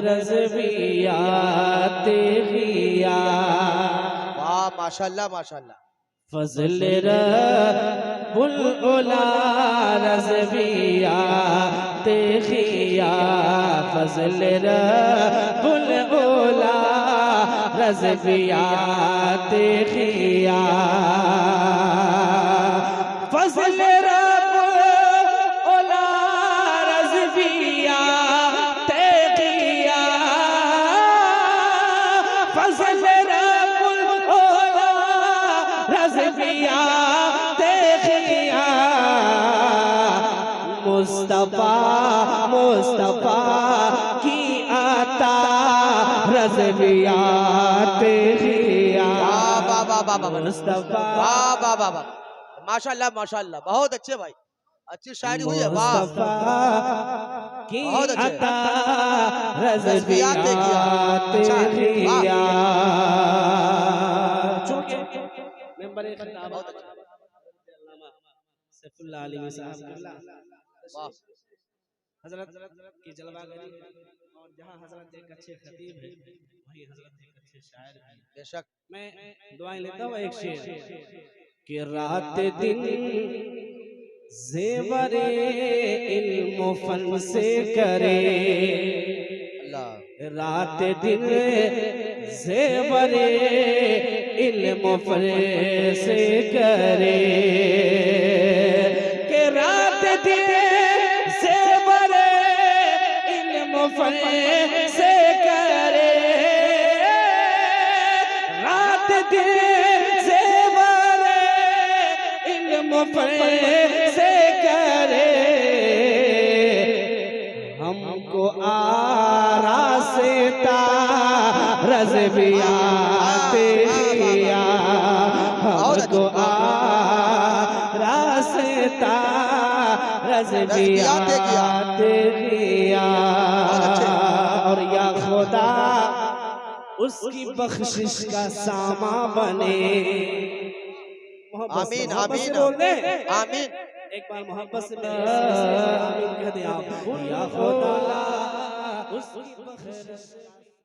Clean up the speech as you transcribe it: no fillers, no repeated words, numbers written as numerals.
रज़वियात गिया। वाह माशाल्लाह माशाल्लाह। फज़ल रब्बुल उला रज़वियात गिया। फज़ल रब्बुल उला रज़वियात गिया। फज़ल रब्बुल उला रज़वियात गिया। फज़ल रब्बुल उला रज़वियात गिया। मुस्तफा मुस्तफा की आता रज़वियात गिया। वाह वाह वाह वाह मुस्तफा वाह वाह वाह वाह माशाल्लाह माशाल्लाह। बहुत अच्छे भाई, अच्छी शायरी हुई है। वाह मुस्तफा की बहुत अच्छे। आता रज़वियात गिया। अच्छा है, वाह। गिया। चूंकि मेंबर खिताब बहुत अच्छा। अल्लामा सैफुल्लाह अलवी साहब वाह हजरत की जलवागरी, और जहाँ हजरत एक अच्छे खतीब है वहीं हजरत एक अच्छे शायर हैं। बेशक। मैं दुआएं लेता हूँ। एक शेर कि रात दिन ज़ेवरे इल्म फन से करे। अल्लाह रात दिन ज़ेवरे इल्म फन से करे। कि रात दिन ज़ेवरे इल्म फन से करे। रात दिन ज़ेवरे इल्म फन से करे। हमको आरास्ता रज़वियात गिया। हमको आरास्ता रज़वियात गिया। और या खुदा उसकी बख्शिश का सामा बने। आमीन मोहब्बत से आमीन बोल दे। आमीन। एक बार मोहब्बत से आमीन कह दे आप। या खुदा उसकी बख्शिश